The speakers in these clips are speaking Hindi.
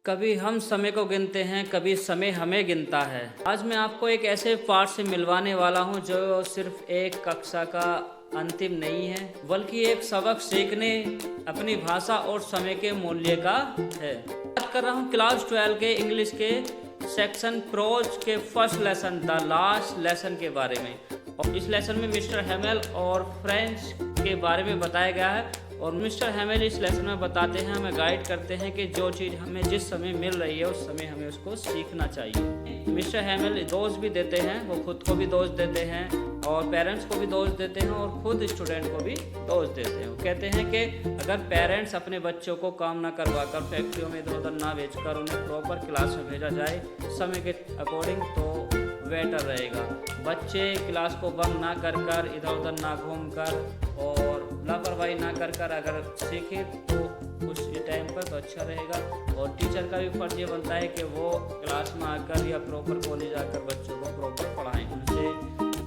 कभी हम समय को गिनते हैं, कभी समय हमें गिनता है। आज मैं आपको एक ऐसे पाठ से मिलवाने वाला हूं जो सिर्फ एक कक्षा का अंतिम नहीं है, बल्कि एक सबक सीखने, अपनी भाषा और समय के मूल्य का है। बात कर रहा हूं क्लास 12 के इंग्लिश के सेक्शन प्रोज के first lesson the last lesson के बारे में। और इस लेसन में मिस्टर हेमेल और फ्रेंच के बारे में बताया गया है। और मिस्टर हेमेल इस लेसन में बताते हैं, हमें गाइड करते हैं कि जो चीज़ हमें जिस समय मिल रही है उस समय हमें उसको सीखना चाहिए। मिस्टर हेमेल दोस्त भी देते हैं, वो खुद को भी दोस्त देते हैं और पेरेंट्स को भी दोस्त देते हैं और खुद स्टूडेंट को भी दोस्त देते हैं। वो कहते हैं कि अगर पेरेंट्स अपने बच्चों को काम ना करवाकर, फैक्ट्रियों में इधर उधर ना भेजकर उन्हें प्रॉपर क्लास में भेजा जाए समय के अकॉर्डिंग, तो बेटर रहेगा। बच्चे क्लास को बंक ना कर इधर उधर ना घूमकर और लापरवाही ना कर अगर सीखें तो उस टाइम पर तो अच्छा रहेगा। और टीचर का भी फर्ज ये बनता है कि वो क्लास में आकर या प्रॉपर कॉलेज आकर बच्चों को प्रॉपर पढ़ाएं, उनसे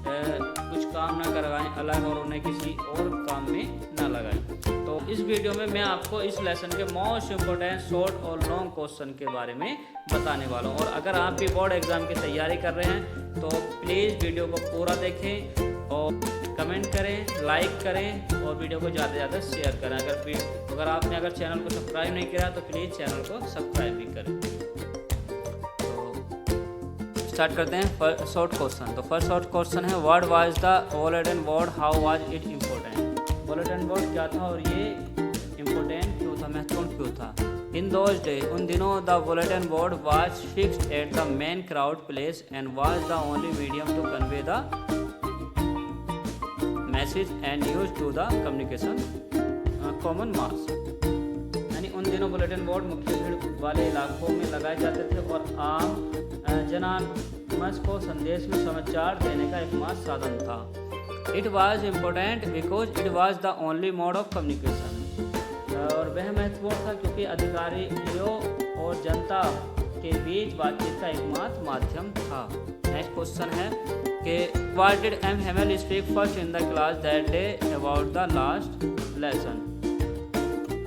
कुछ काम ना करवाएं अलग और उन्हें किसी और काम में ना लगाएं। तो इस वीडियो में मैं आपको इस लेसन के मोस्ट इम्पोर्टेंट शॉर्ट और लॉन्ग क्वेश्चन के बारे में बताने वाला हूँ। और अगर आप भी बोर्ड एग्ज़ाम की तैयारी कर रहे हैं तो प्लीज़ वीडियो को पूरा देखें और कमेंट करें, लाइक करें और वीडियो को ज़्यादा से ज़्यादा शेयर करें। अगर आपने चैनल को सब्सक्राइब नहीं किया तो प्लीज़ चैनल को सब्सक्राइब भी करें। तो स्टार्ट करते हैं शॉर्ट क्वेश्चन। तो फर्स्ट शॉर्ट क्वेश्चन है, what was the bulletin board, how was it important. Bulletin board क्या था और ये इम्पोर्टेंट क्यों था, महत्वपूर्ण क्यों था। इन दोज डे, उन दिनों, the bulletin board was fixed at the main crowd place and was the only medium to convey the message and use to the communication common mass. यानी उन दिनों बुलेटिन बोर्ड मुख्य भीड़ वाले इलाकों में लगाए जाते थे और आम जनमानस को संदेश में समाचार देने का एकमात्र साधन था। It was important because it was the only mode of communication. और वह महत्वपूर्ण था क्योंकि अधिकारियों और जनता के बीच बातचीत का एकमात्र माध्यम था। नेक्स्ट क्वेश्चन है कि what did M Hamel speak first in the class that day about the last lesson.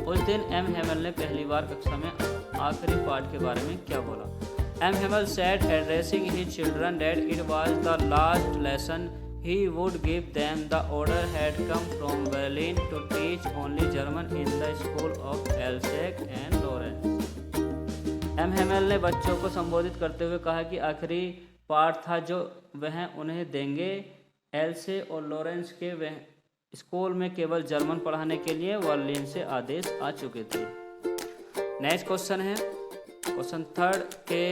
उस दिन एम हेमेल ने पहली बार कक्षा में आखिरी पाठ के बारे में क्या बोला। M Hamel said addressing his children that it was the last lesson he would give them the order had come from Berlin to teach only German in the school of Elsek and Lorenz। M Hamel ने बच्चों को संबोधित करते हुए कहा कि आखिरी पाठ था जो वह उन्हें देंगे। एल्से और लॉरेंस के वह स्कूल में केवल जर्मन पढ़ाने के लिए बर्लिन से आदेश आ चुके थे। नेक्स्ट क्वेश्चन है क्वेश्चन थर्ड के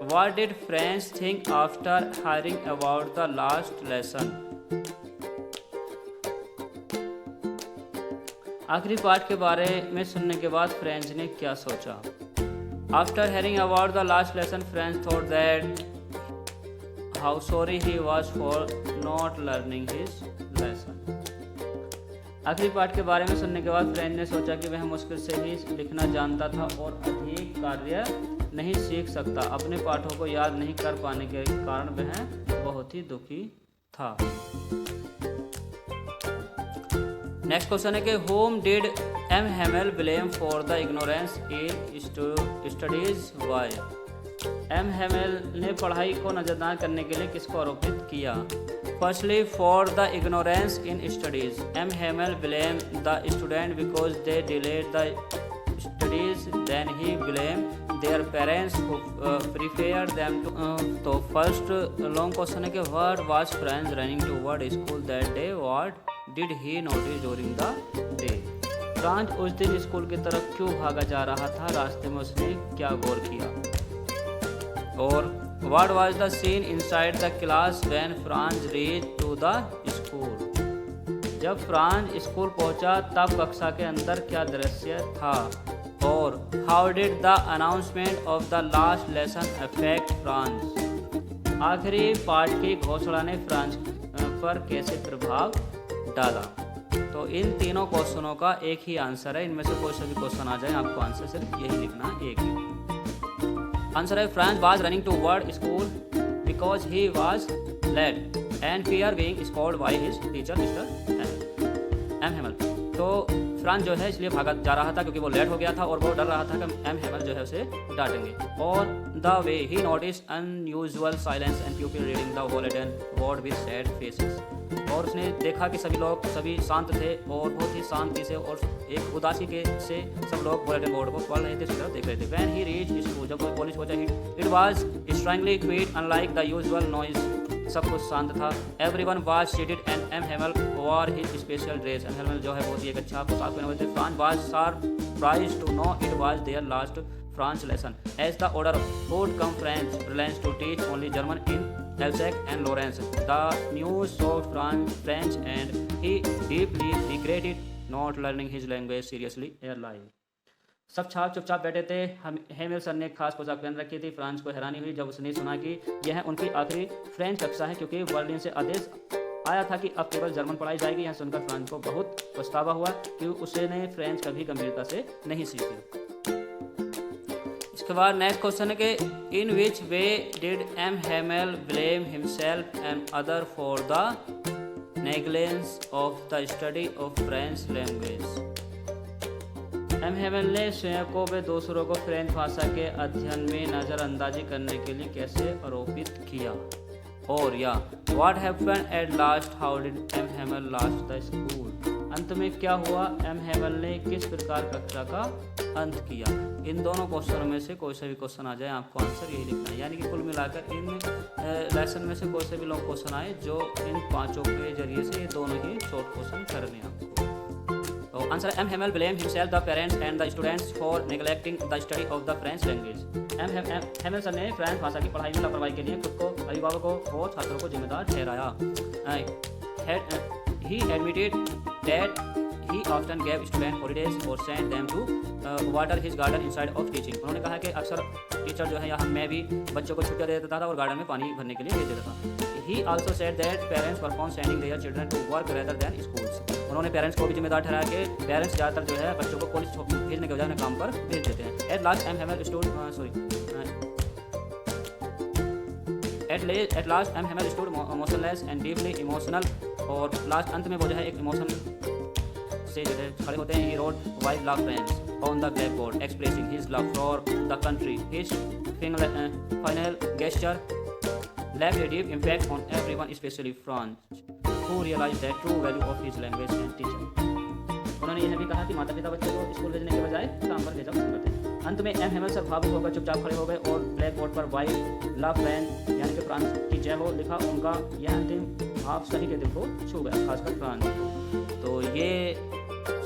What did French think after hearing about the last lesson? आखिरी पाठ के बारे में सुनने के बाद फ्रेंच ने क्या सोचा। After hearing about the last lesson, French thought that how sorry he was for not learning his lesson। आखिरी पाठ के बारे में सुनने के बाद फ्रेंच ने सोचा कि वह मुश्किल से ही लिखना जानता था और अधिक कार्य नहीं सीख सकता। अपने पाठों को याद नहीं कर पाने के कारण वह बहुत ही दुखी था। नेक्स्ट क्वेश्चन है कि whom did M. Hamel blame for the ignorance in studies? Why? M. Hamel ने पढ़ाई को नजरअंदाज करने के लिए किसको आरोपित किया। Firstly, for the ignorance in studies, M. Hamel blamed the student because they delayed the studies. Then he blamed their parents who prepared them to तो first long question है कि what was Franz running toward school that day? What did he notice during the day? Franz उस दिन स्कूल की तरफ क्यों भागा जा रहा था, रास्ते में उसने क्या गौर किया। और what was the scene inside the class when Franz reached to the school? जब फ्रांज स्कूल पहुंचा तब कक्षा के अंदर क्या दृश्य था। और how did the announcement of the last lesson affect Franz? आखिरी पाठ की घोषणा ने फ्रांज पर कैसे प्रभाव डाला। तो इन तीनों क्वेश्चनों का एक ही आंसर है, इनमें से कोई सा भी क्वेश्चन आ जाए आपको आंसर सिर्फ यही लिखना है, एक ही आंसर है। Franz was running toward school because he was late and fear being scold by his teacher mister M Hamel. तो फ्रांस जो है इसलिए भागा जा रहा था क्योंकि वो लेट हो गया था और वो डर रहा था कि एम हेमल जो है उसे डांटेंगे। On the way he notice unusual silence and people reading the bulletin board with sad faces. और उसने देखा कि सभी शांत थे और बहुत ही शांति से और एक उदासी के से सब लोग बुलेटिन बोर्ड को पढ़ रहे थे, उस तरफ देख रहे थे। व्हेन ही रीच्ड स्कूल, जब वो कॉलेज पहुंचा, it was strongly quite unlike the usual noise, सब कुछ शांत था। Everyone was seated and M Hamel wore his special dress. M Hamel जो है बहुत ही एक अच्छा पोशाक पहने हुए थे। Franz was surprised to know it was their last France lesson as the order would come French to teach only German in Alsace and Lorraine. The news shocked French and he deeply regretted not learning his language seriously alive. सब छाप चुपचाप बैठे थे। हेमिल सर ने एक खास पोशाक पहन रखी थी। फ्रांस को हैरानी हुई जब उसने सुना कि यह उनकी आखिरी फ्रेंच कक्षा है, क्योंकि बर्लिन से आदेश आया था कि अब केवल जर्मन पढ़ाई जाएगी। यह सुनकर फ्रांस को बहुत पछतावा हुआ कि उसने फ्रेंच कभी गंभीरता से नहीं सीखी। इसके बाद नेक्स्ट क्वेश्चन है कि in which way did M Hamel blame himself and other for the negligence of the study of French language. M Hamel ने स्वयं को व दूसरों को फ्रेंच भाषा के अध्ययन में नज़रअंदाजी करने के लिए कैसे आरोपित किया, और या what happened at last, how did M Hamel last the school. अंत में क्या हुआ, एम हेमल ने किस प्रकार कक्षा का अंत किया। इन दोनों क्वेश्चनों में से कोई सा भी क्वेश्चन आ जाए आपको आंसर यही लिखना है। यानी कि कुल मिलाकर इन लेसन में से कोई से भी लॉन्ग क्वेश्चन आए जो इन पांचों के जरिए से ये दोनों ही शॉर्ट क्वेश्चन करने हैं आपको। तो answer M Hamel blame himself the parents and the students for neglecting the study of the French language. M Hamel sir ने फ्रेंच भाषा की पढ़ाई में लापरवाही के लिए खुद को, अभिभावकों और छात्रों को जिम्मेदार ठहराया। He admitted that he often gave students holidays or sent them to water his garden inside of teaching. उन्होंने कहा कि अक्सर टीचर जो है या मैं भी बच्चों को छुट्टियां दे देता था और गार्डन में पानी भरने के लिए भेज देता था। He also said that parents perform sending their children to work rather than schools. उन्होंने पेरेंट्स को भी जिम्मेदार ठहराया कि पेरेंट्स ज़्यादातर जो है बच्चों को कॉलेज भेजने के बजाय उन्हें काम पर भेज देते हैं। At last M Hamel stood motionless and deeply emotional, और लास्ट अंत में वो जो है एक इमोशन से जो है खड़े होते हैं। He wrote white love friends on the blackboard expressing his love for the country. His final gesture left a deep impact on everyone, especially France, who realized the true value of his language and teacher. उन्होंने यह भी कहा कि माता पिता बच्चों को स्कूल भेजने के बजाय काम पर भेजा पसंद करते हैं। अंत में एम हेमल सर भावुक होकर चुपचाप खड़े हो गए और ब्लैक बोर्ड पर वाइट लव फ्रेंड यानी कि फ्रांस की जय हो लिखा। उनका यह अंतिम भाव सभी के दिल को छू गया, खासकर फ्रांस को। तो ये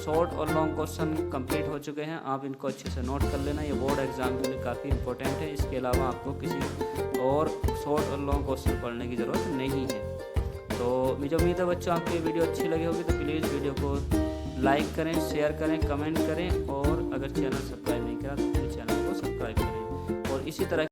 शॉर्ट और लॉन्ग क्वेश्चन कंप्लीट हो चुके हैं। आप इनको अच्छे से नोट कर लेना, ये बोर्ड एग्जाम के लिए काफ़ी इंपॉर्टेंट है। इसके अलावा आपको किसी और शॉर्ट और लॉन्ग क्वेश्चन पढ़ने की ज़रूरत नहीं है। तो मुझे उम्मीद है बच्चों आपको ये वीडियो अच्छी लगी होगी, तो प्लीज़ वीडियो को लाइक करें, शेयर करें, कमेंट करें, और अगर चैनल सब्सक्राइब नहीं करा तो प्लीज़ चैनल को सब्सक्राइब करें। और इसी तरह